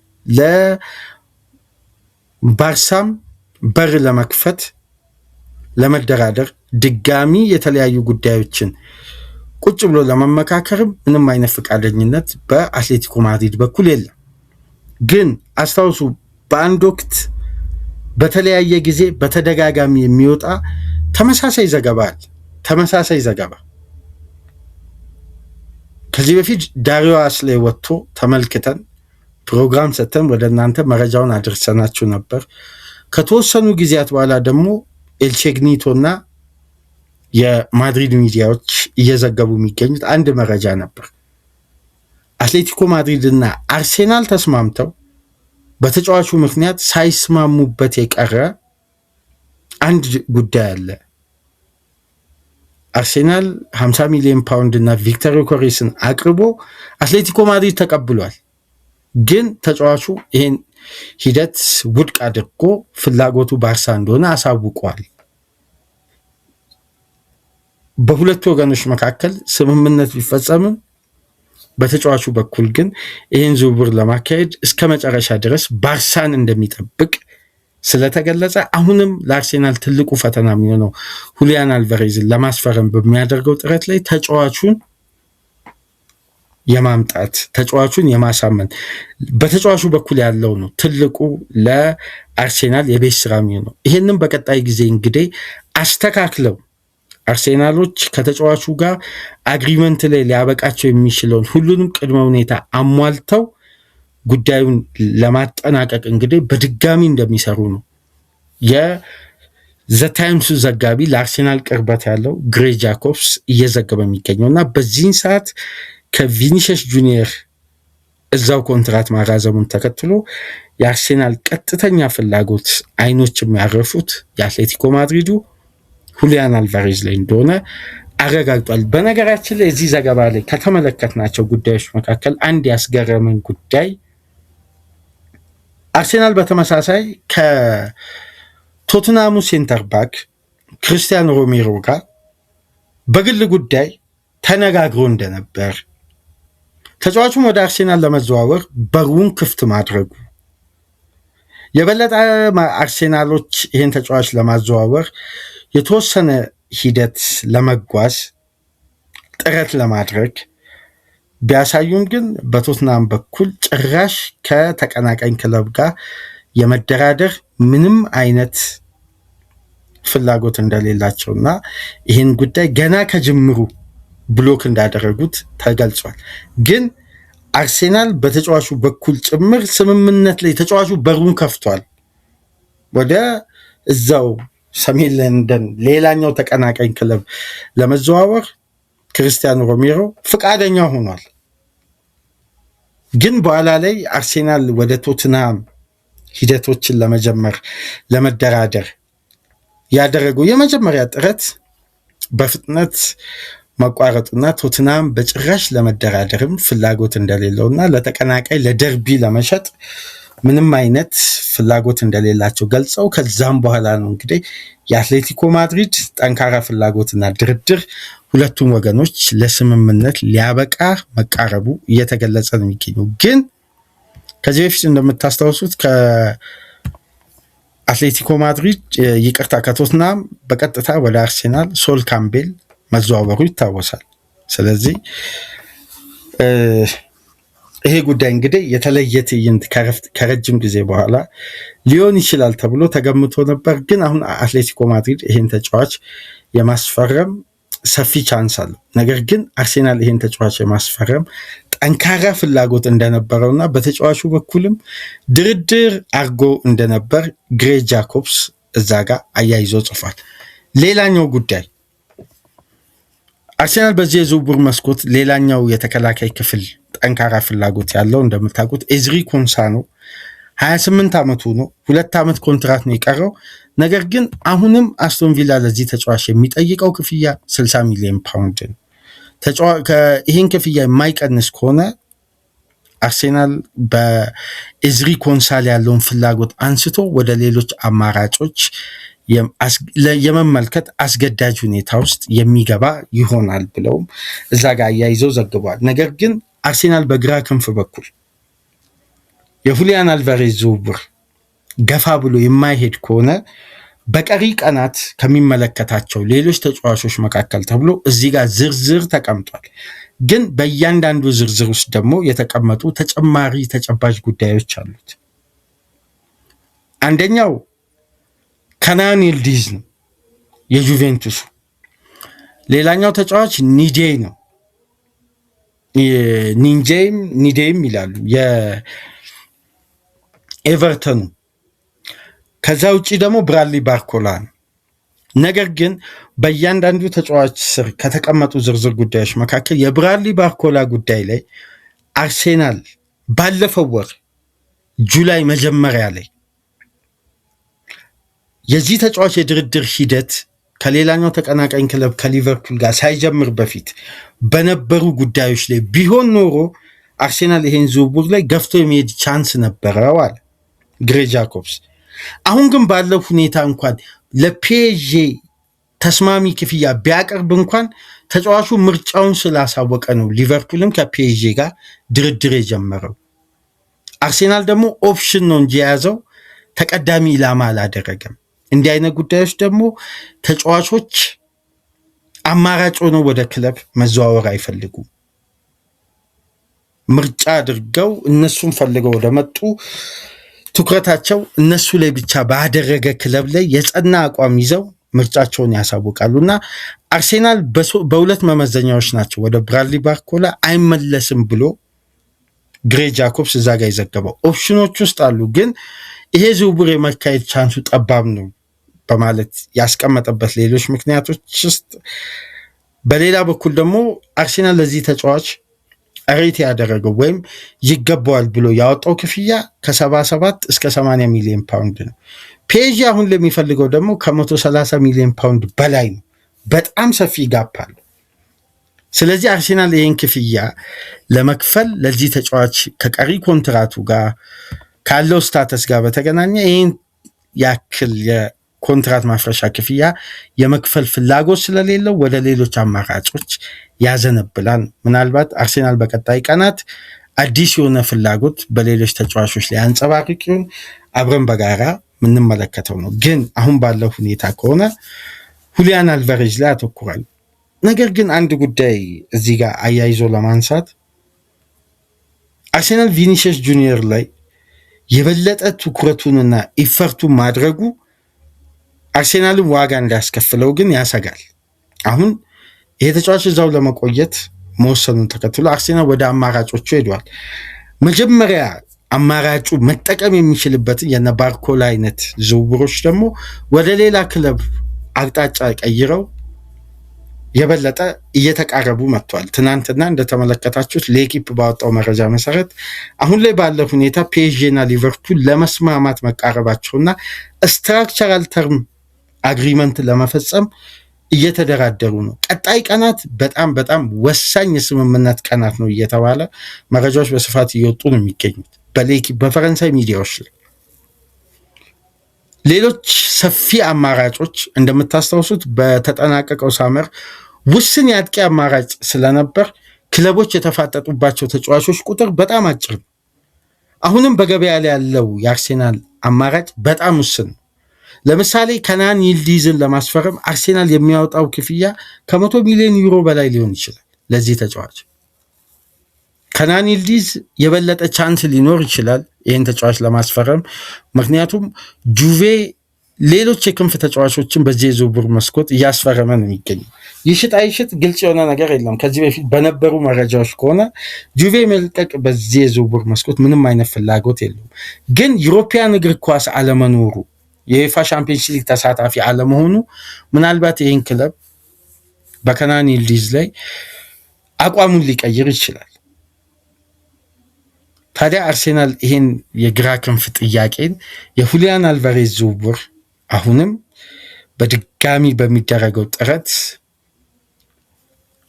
ለባርሳም በር ለመክፈት ለመደራደር ድጋሚ የተለያዩ ጉዳዮችን ቁጭ ብሎ ለመመካከርም ምንም አይነት ፈቃደኝነት በአትሌቲኮ ማድሪድ በኩል የለም። ግን አስታውሱ፣ በአንድ ወቅት በተለያየ ጊዜ በተደጋጋሚ የሚወጣ ተመሳሳይ ዘገባ አለ። ተመሳሳይ ዘገባ ከዚህ በፊት ዳሪዮ አስሌ ወጥቶ ተመልክተን ፕሮግራም ሰተን ወደ እናንተ መረጃውን አድርሰናችሁ ነበር። ከተወሰኑ ጊዜያት በኋላ ደግሞ ኤልቼግኒቶና የማድሪድ ሚዲያዎች እየዘገቡ የሚገኙት አንድ መረጃ ነበር። አትሌቲኮ ማድሪድ እና አርሴናል ተስማምተው በተጫዋቹ ምክንያት ሳይስማሙበት የቀረ አንድ ጉዳይ አለ። አርሴናል 50 ሚሊዮን ፓውንድ እና ቪክተር ዮኬሬስን አቅርቦ አትሌቲኮ ማድሪድ ተቀብሏል። ግን ተጫዋቹ ይሄን ሂደት ውድቅ አድርጎ ፍላጎቱ ባርሳ እንደሆነ አሳውቋል። በሁለቱ ወገኖች መካከል ስምምነት ቢፈጸምም በተጫዋቹ በኩል ግን ይህን ዝውውር ለማካሄድ እስከ መጨረሻ ድረስ ባርሳን እንደሚጠብቅ ስለተገለጸ አሁንም ለአርሴናል ትልቁ ፈተና የሚሆነው ሁሊያን አልቫሬዝን ለማስፈረም በሚያደርገው ጥረት ላይ ተጫዋቹን የማምጣት ተጫዋቹን የማሳመን በተጫዋቹ በኩል ያለው ነው ትልቁ ለአርሴናል የቤት ስራ የሚሆነው። ይህንም በቀጣይ ጊዜ እንግዲህ አስተካክለው አርሴናሎች ከተጫዋቹ ጋር አግሪመንት ላይ ሊያበቃቸው የሚችለውን ሁሉንም ቅድመ ሁኔታ አሟልተው ጉዳዩን ለማጠናቀቅ እንግዲህ በድጋሚ እንደሚሰሩ ነው የዘ ታይምሱ ዘጋቢ ለአርሴናል ቅርበት ያለው ግሬ ጃኮብስ እየዘገበ የሚገኘው እና በዚህን ሰዓት ከቪኒሲየስ ጁኒየር እዛው ኮንትራት ማራዘሙን ተከትሎ የአርሴናል ቀጥተኛ ፍላጎት አይኖች የሚያረፉት የአትሌቲኮ ማድሪዱ ሁሊያን አልቫሬዝ ላይ እንደሆነ አረጋግጧል። በነገራችን ላይ እዚህ ዘገባ ላይ ከተመለከትናቸው ጉዳዮች መካከል አንድ ያስገረመን ጉዳይ አርሴናል በተመሳሳይ ከቶትናሙ ሴንተር ባክ ክርስቲያን ሮሜሮ ጋር በግል ጉዳይ ተነጋግሮ እንደነበር ተጫዋቹም ወደ አርሴናል ለመዘዋወር በሩን ክፍት ማድረጉ የበለጠ አርሴናሎች ይህን ተጫዋች ለማዘዋወር የተወሰነ ሂደት ለመጓዝ ጥረት ለማድረግ ቢያሳዩም ግን በቶትናም በኩል ጭራሽ ከተቀናቃኝ ክለብ ጋር የመደራደር ምንም አይነት ፍላጎት እንደሌላቸውና ይህን ጉዳይ ገና ከጅምሩ ብሎክ እንዳደረጉት ተገልጿል። ግን አርሴናል በተጫዋቹ በኩል ጭምር ስምምነት ላይ ተጫዋቹ በሩን ከፍቷል። ወደ እዛው ሰሜን ለንደን ሌላኛው ተቀናቃኝ ክለብ ለመዘዋወር ክርስቲያን ሮሜሮ ፍቃደኛ ሆኗል። ግን በኋላ ላይ አርሴናል ወደ ቶትናም ሂደቶችን ለመጀመር ለመደራደር ያደረገው የመጀመሪያ ጥረት በፍጥነት መቋረጡና ቶትናም በጭራሽ ለመደራደርም ፍላጎት እንደሌለውና ለተቀናቃይ ለደርቢ ለመሸጥ ምንም አይነት ፍላጎት እንደሌላቸው ገልጸው ከዛም በኋላ ነው እንግዲህ የአትሌቲኮ ማድሪድ ጠንካራ ፍላጎትና ድርድር ሁለቱም ወገኖች ለስምምነት ሊያበቃ መቃረቡ እየተገለጸ ነው የሚገኘው። ግን ከዚህ በፊት እንደምታስታውሱት ከአትሌቲኮ ማድሪድ ይቅርታ ከቶትናም በቀጥታ ወደ አርሴናል ሶል ካምቤል መዘዋወሩ ይታወሳል። ስለዚህ ይሄ ጉዳይ እንግዲህ የተለየ ትዕይንት ከረጅም ጊዜ በኋላ ሊሆን ይችላል ተብሎ ተገምቶ ነበር። ግን አሁን አትሌቲኮ ማድሪድ ይሄን ተጫዋች የማስፈረም ሰፊ ቻንስ አለው። ነገር ግን አርሴናል ይሄን ተጫዋች የማስፈረም ጠንካራ ፍላጎት እንደነበረውና በተጫዋቹ በኩልም ድርድር አርጎ እንደነበር ግሬ ጃኮብስ እዛ ጋር አያይዞ ጽፏል። ሌላኛው ጉዳይ አርሴናል በዚህ የዝውውር መስኮት ሌላኛው የተከላካይ ክፍል ጠንካራ ፍላጎት ያለው እንደምታውቁት ኤዝሪ ኮንሳ ነው። 28 ዓመቱ ነው። 2 ዓመት ኮንትራት ነው የቀረው። ነገር ግን አሁንም አስቶን ቪላ ለዚህ ተጫዋች የሚጠይቀው ክፍያ 60 ሚሊዮን ፓውንድ ነው። ይህን ክፍያ የማይቀንስ ከሆነ አርሴናል በኤዝሪ ኮንሳ ያለውን ፍላጎት አንስቶ ወደ ሌሎች አማራጮች የመመልከት አስገዳጅ ሁኔታ ውስጥ የሚገባ ይሆናል ብለውም እዛ ጋር አያይዘው ዘግቧል። ነገር ግን አርሴናል በግራ ክንፍ በኩል የሁሊያን አልቫሬዝ ዝውውር ገፋ ብሎ የማይሄድ ከሆነ በቀሪ ቀናት ከሚመለከታቸው ሌሎች ተጫዋቾች መካከል ተብሎ እዚህ ጋር ዝርዝር ተቀምጧል። ግን በእያንዳንዱ ዝርዝር ውስጥ ደግሞ የተቀመጡ ተጨማሪ ተጨባጭ ጉዳዮች አሉት። አንደኛው ከናን ይልዲዝ ነው የጁቬንቱሱ። ሌላኛው ተጫዋች ኒዴይ ነው። ኒዴይም ይላሉ የኤቨርተኑ። ከዛ ውጪ ደግሞ ብራድሊ ባርኮላ ነው። ነገር ግን በእያንዳንዱ ተጫዋች ስር ከተቀመጡ ዝርዝር ጉዳዮች መካከል የብራድሊ ባርኮላ ጉዳይ ላይ አርሴናል ባለፈው ወር ጁላይ መጀመሪያ ላይ የዚህ ተጫዋች የድርድር ሂደት ከሌላኛው ተቀናቃኝ ክለብ ከሊቨርፑል ጋር ሳይጀምር በፊት በነበሩ ጉዳዮች ላይ ቢሆን ኖሮ አርሴናል ይሄን ዝውውር ላይ ገፍቶ የሚሄድ ቻንስ ነበረው አለ ግሬ ጃኮብስ። አሁን ግን ባለው ሁኔታ እንኳን ለፒኤስጂ ተስማሚ ክፍያ ቢያቀርብ እንኳን ተጫዋቹ ምርጫውን ስላሳወቀ ነው ሊቨርፑልም ከፒኤስጂ ጋር ድርድር የጀመረው። አርሴናል ደግሞ ኦፕሽን ነው እንጂ የያዘው ተቀዳሚ ኢላማ አላደረገም። እንዲህ አይነት ጉዳዮች ደግሞ ተጫዋቾች አማራጭ ሆነው ወደ ክለብ መዘዋወር አይፈልጉም። ምርጫ አድርገው እነሱን ፈልገው ወደመጡ ትኩረታቸው እነሱ ላይ ብቻ ባደረገ ክለብ ላይ የጸና አቋም ይዘው ምርጫቸውን ያሳውቃሉ። እና አርሴናል በሁለት መመዘኛዎች ናቸው ወደ ብራድሊ ባርኮላ አይመለስም ብሎ ግሬ ጃኮብስ እዛ ጋር የዘገበው። ኦፕሽኖች ውስጥ አሉ፣ ግን ይሄ ዝውውር የመካሄድ ቻንሱ ጠባብ ነው በማለት ያስቀመጠበት ሌሎች ምክንያቶች ውስጥ፣ በሌላ በኩል ደግሞ አርሴናል ለዚህ ተጫዋች ሬት ያደረገው ወይም ይገባዋል ብሎ ያወጣው ክፍያ ከ77 እስከ 80 ሚሊዮን ፓውንድ ነው። ፒኤስጂ አሁን ለሚፈልገው ደግሞ ከ130 ሚሊዮን ፓውንድ በላይ ነው። በጣም ሰፊ ጋፕ አለ። ስለዚህ አርሴናል ይህን ክፍያ ለመክፈል ለዚህ ተጫዋች ከቀሪ ኮንትራቱ ጋር ካለው ስታተስ ጋር በተገናኘ ይህን ያክል የኮንትራት ማፍረሻ ክፍያ የመክፈል ፍላጎት ስለሌለው ወደ ሌሎች አማራጮች ያዘነብላል። ምናልባት አርሴናል በቀጣይ ቀናት አዲስ የሆነ ፍላጎት በሌሎች ተጫዋቾች ላይ አንጸባርቅ ይሁን አብረን በጋራ ምንመለከተው ነው። ግን አሁን ባለው ሁኔታ ከሆነ ሁሊያን አልቫሬዝ ላይ አተኩራል። ነገር ግን አንድ ጉዳይ እዚህ ጋር አያይዞ ለማንሳት አርሴናል ቪኒሲየስ ጁኒየር ላይ የበለጠ ትኩረቱንና ኢፈርቱን ማድረጉ አርሴናልን ዋጋ እንዳያስከፍለው ግን ያሰጋል። አሁን ይሄ ተጫዋች እዛው ለመቆየት መወሰኑን ተከትሎ አርሴናል ወደ አማራጮቹ ሄዷል። መጀመሪያ አማራጩ መጠቀም የሚችልበትን የነ ባርኮላ አይነት ዝውውሮች ደግሞ ወደ ሌላ ክለብ አቅጣጫ ቀይረው የበለጠ እየተቃረቡ መጥቷል። ትናንትና እንደተመለከታችሁት ለኤኪፕ ባወጣው መረጃ መሰረት አሁን ላይ ባለው ሁኔታ ፒኤስጂ እና ሊቨርፑል ለመስማማት መቃረባቸውና ስትራክቸራል ተርም አግሪመንት ለመፈጸም እየተደራደሩ ነው። ቀጣይ ቀናት በጣም በጣም ወሳኝ የስምምነት ቀናት ነው እየተባለ መረጃዎች በስፋት እየወጡ ነው የሚገኙት በፈረንሳይ ሚዲያዎች ላይ። ሌሎች ሰፊ አማራጮች እንደምታስታውሱት በተጠናቀቀው ሳመር ውስን የአጥቂ አማራጭ ስለነበር ክለቦች የተፋጠጡባቸው ተጫዋቾች ቁጥር በጣም አጭር ነው። አሁንም በገበያ ላይ ያለው የአርሴናል አማራጭ በጣም ውስን ነው። ለምሳሌ ከናን ይልዲዝን ለማስፈረም አርሴናል የሚያወጣው ክፍያ ከ100 ሚሊዮን ዩሮ በላይ ሊሆን ይችላል። ለዚህ ተጫዋች ከናን ይልዲዝ የበለጠ ቻንስ ሊኖር ይችላል ይህን ተጫዋች ለማስፈረም። ምክንያቱም ጁቬ ሌሎች የክንፍ ተጫዋቾችን በዚህ የዝውውር መስኮት እያስፈረመ ነው የሚገኘው። ይሽጥ አይሽጥ ግልጽ የሆነ ነገር የለም። ከዚህ በፊት በነበሩ መረጃዎች ከሆነ ጁቬ መልቀቅ በዚህ የዝውውር መስኮት ምንም አይነት ፍላጎት የለውም። ግን ዩሮፒያን እግር ኳስ አለመኖሩ፣ የዩኤፋ ቻምፒየንስ ሊግ ተሳታፊ አለመሆኑ ምናልባት ይህን ክለብ በከናን ይልዲዝ ላይ አቋሙን ሊቀይር ይችላል። ታዲያ አርሴናል ይህን የግራ ክንፍ ጥያቄን የሁሊያን አልቫሬዝ ዝውውር አሁንም በድጋሚ በሚደረገው ጥረት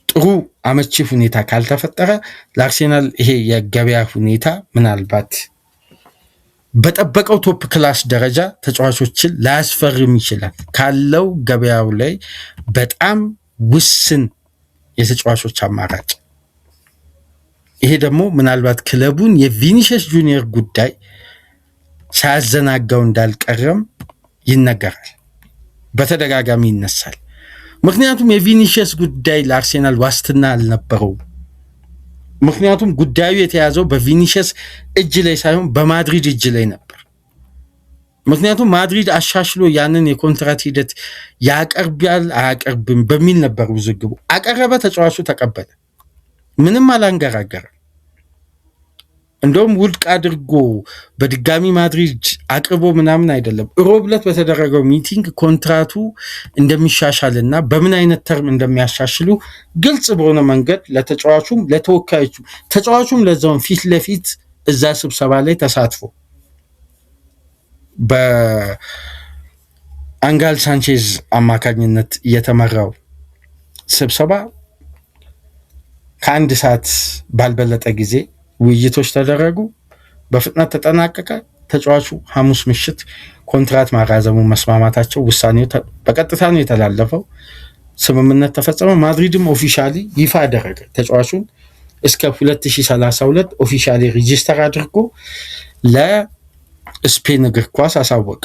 ጥሩ አመቺ ሁኔታ ካልተፈጠረ ለአርሴናል ይሄ የገበያ ሁኔታ ምናልባት በጠበቀው ቶፕ ክላስ ደረጃ ተጫዋቾችን ላያስፈርም ይችላል። ካለው ገበያው ላይ በጣም ውስን የተጫዋቾች አማራጭ። ይሄ ደግሞ ምናልባት ክለቡን የቪኒሲየስ ጁኒየር ጉዳይ ሳያዘናጋው እንዳልቀረም ይነገራል። በተደጋጋሚ ይነሳል። ምክንያቱም የቪኒሲየስ ጉዳይ ለአርሴናል ዋስትና አልነበረውም። ምክንያቱም ጉዳዩ የተያዘው በቪኒሲየስ እጅ ላይ ሳይሆን በማድሪድ እጅ ላይ ነበር። ምክንያቱም ማድሪድ አሻሽሎ ያንን የኮንትራት ሂደት ያቀርባል አያቀርብም በሚል ነበር ውዝግቡ። አቀረበ፣ ተጫዋቹ ተቀበለ፣ ምንም አላንገራገረም። እንደውም ውድቅ አድርጎ በድጋሚ ማድሪድ አቅርቦ ምናምን አይደለም። ሮብ ዕለት በተደረገው ሚቲንግ ኮንትራቱ እንደሚሻሻልና በምን አይነት ተርም እንደሚያሻሽሉ ግልጽ በሆነ መንገድ ለተጫዋቹም ለተወካዮቹ ተጫዋቹም ለዛውን ፊት ለፊት እዛ ስብሰባ ላይ ተሳትፎ በአንጋል ሳንቼዝ አማካኝነት የተመራው ስብሰባ ከአንድ ሰዓት ባልበለጠ ጊዜ ውይይቶች ተደረጉ። በፍጥነት ተጠናቀቀ። ተጫዋቹ ሐሙስ ምሽት ኮንትራት ማራዘሙ መስማማታቸው ውሳኔው በቀጥታ ነው የተላለፈው። ስምምነት ተፈጸመ። ማድሪድም ኦፊሻሊ ይፋ አደረገ ተጫዋቹን እስከ 2032 ኦፊሻሊ ሬጂስተር አድርጎ ለስፔን እግር ኳስ አሳወቀ።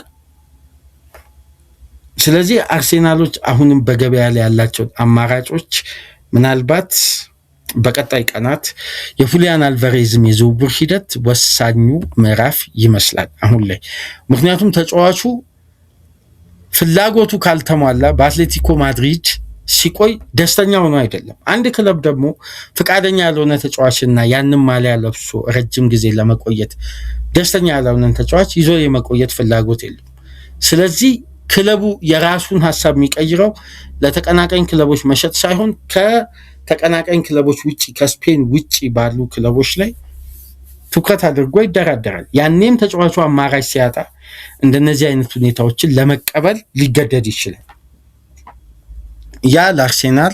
ስለዚህ አርሴናሎች አሁንም በገበያ ላይ ያላቸው አማራጮች ምናልባት በቀጣይ ቀናት የሁሊያን አልቫሬዝም የዝውውር ሂደት ወሳኙ ምዕራፍ ይመስላል አሁን ላይ። ምክንያቱም ተጫዋቹ ፍላጎቱ ካልተሟላ በአትሌቲኮ ማድሪድ ሲቆይ ደስተኛ ሆኖ አይደለም። አንድ ክለብ ደግሞ ፍቃደኛ ያልሆነ ተጫዋችና ያንን ማሊያ ለብሶ ረጅም ጊዜ ለመቆየት ደስተኛ ያልሆነን ተጫዋች ይዞ የመቆየት ፍላጎት የለም። ስለዚህ ክለቡ የራሱን ሀሳብ የሚቀይረው ለተቀናቃኝ ክለቦች መሸጥ ሳይሆን ከተቀናቃኝ ክለቦች ውጪ ከስፔን ውጪ ባሉ ክለቦች ላይ ትኩረት አድርጎ ይደራደራል። ያኔም ተጫዋቹ አማራጭ ሲያጣ እንደነዚህ አይነት ሁኔታዎችን ለመቀበል ሊገደድ ይችላል። ያ ለአርሴናል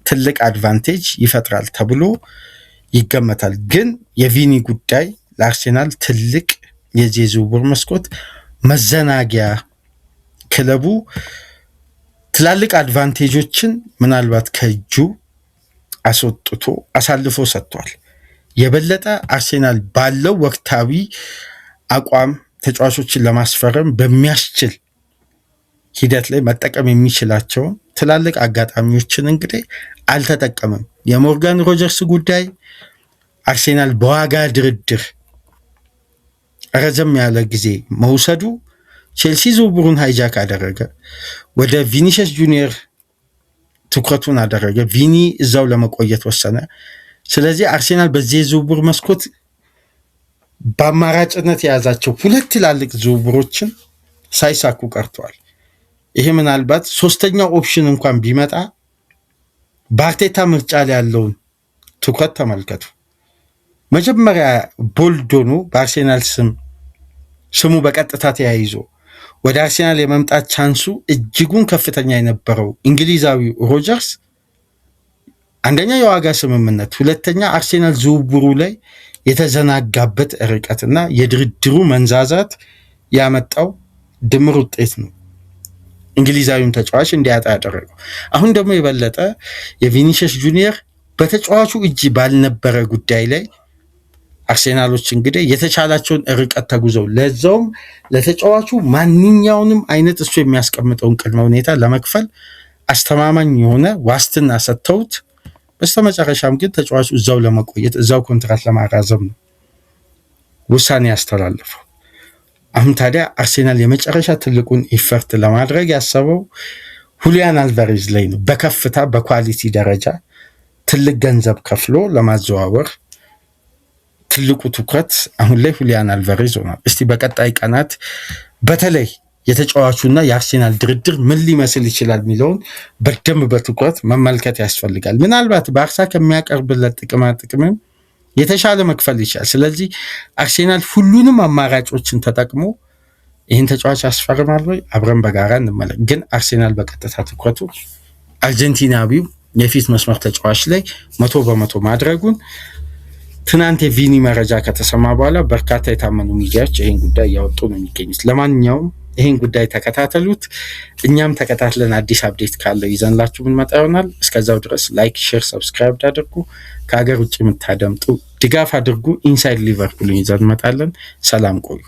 ትልቅ አድቫንቴጅ ይፈጥራል ተብሎ ይገመታል። ግን የቪኒ ጉዳይ ለአርሴናል ትልቅ የዚህ ዝውውር መስኮት መዘናጊያ፣ ክለቡ ትላልቅ አድቫንቴጆችን ምናልባት ከእጁ አስወጥቶ አሳልፎ ሰጥቷል። የበለጠ አርሴናል ባለው ወቅታዊ አቋም ተጫዋቾችን ለማስፈረም በሚያስችል ሂደት ላይ መጠቀም የሚችላቸውን ትላልቅ አጋጣሚዎችን እንግዲህ አልተጠቀምም። የሞርጋን ሮጀርስ ጉዳይ አርሴናል በዋጋ ድርድር ረዘም ያለ ጊዜ መውሰዱ ቼልሲ ዝውውሩን ሃይጃክ አደረገ። ወደ ቪኒሲየስ ጁኒየር ትኩረቱን አደረገ። ቪኒ እዛው ለመቆየት ወሰነ። ስለዚህ አርሴናል በዚህ ዝውውር መስኮት በአማራጭነት የያዛቸው ሁለት ትላልቅ ዝውውሮችን ሳይሳኩ ቀርተዋል። ይሄ ምናልባት ሶስተኛው ኦፕሽን እንኳን ቢመጣ በአርቴታ ምርጫ ላይ ያለውን ትኩረት ተመልከቱ። መጀመሪያ ቦልዶኑ በአርሴናል ስሙ በቀጥታ ተያይዞ ወደ አርሴናል የመምጣት ቻንሱ እጅጉን ከፍተኛ የነበረው እንግሊዛዊው ሮጀርስ አንደኛ የዋጋ ስምምነት፣ ሁለተኛ አርሴናል ዝውውሩ ላይ የተዘናጋበት ርቀትና የድርድሩ መንዛዛት ያመጣው ድምር ውጤት ነው እንግሊዛዊውን ተጫዋች እንዲያጣ ያደረገው። አሁን ደግሞ የበለጠ የቪኒሲየስ ጁኒየር በተጫዋቹ እጅ ባልነበረ ጉዳይ ላይ አርሴናሎች እንግዲህ የተቻላቸውን ርቀት ተጉዘው ለዛውም ለተጫዋቹ ማንኛውንም አይነት እሱ የሚያስቀምጠውን ቅድመ ሁኔታ ለመክፈል አስተማማኝ የሆነ ዋስትና ሰጥተውት በስተመጨረሻም ግን ተጫዋቹ እዛው ለመቆየት እዛው ኮንትራት ለማራዘም ነው ውሳኔ ያስተላለፈው። አሁን ታዲያ አርሴናል የመጨረሻ ትልቁን ኢፈርት ለማድረግ ያሰበው ሁሊያን አልቫሬዝ ላይ ነው። በከፍታ በኳሊቲ ደረጃ ትልቅ ገንዘብ ከፍሎ ለማዘዋወር ትልቁ ትኩረት አሁን ላይ ሁሊያን አልቫሬዝ ሆኗል። እስቲ በቀጣይ ቀናት በተለይ የተጫዋቹና የአርሴናል ድርድር ምን ሊመስል ይችላል የሚለውን በደንብ በትኩረት መመልከት ያስፈልጋል። ምናልባት ባርሳ ከሚያቀርብለት ጥቅምም የተሻለ መክፈል ይችላል። ስለዚህ አርሴናል ሁሉንም አማራጮችን ተጠቅሞ ይህን ተጫዋች ያስፈርማል ወይ አብረን በጋራ እንመለከት። ግን አርሴናል በቀጥታ ትኩረቱ አርጀንቲናዊው የፊት መስመር ተጫዋች ላይ 100% ማድረጉን ትናንት የቪኒ መረጃ ከተሰማ በኋላ በርካታ የታመኑ ሚዲያዎች ይህን ጉዳይ እያወጡ ነው የሚገኙት። ለማንኛውም ይህን ጉዳይ ተከታተሉት። እኛም ተከታትለን አዲስ አፕዴት ካለው ይዘንላችሁ ምንመጣ ይሆናል። እስከዛው ድረስ ላይክ፣ ሼር፣ ሰብስክራይብ አድርጉ። ከሀገር ውጭ የምታደምጡ ድጋፍ አድርጉ። ኢንሳይድ ሊቨርፑልን ይዘን እንመጣለን። ሰላም ቆዩ።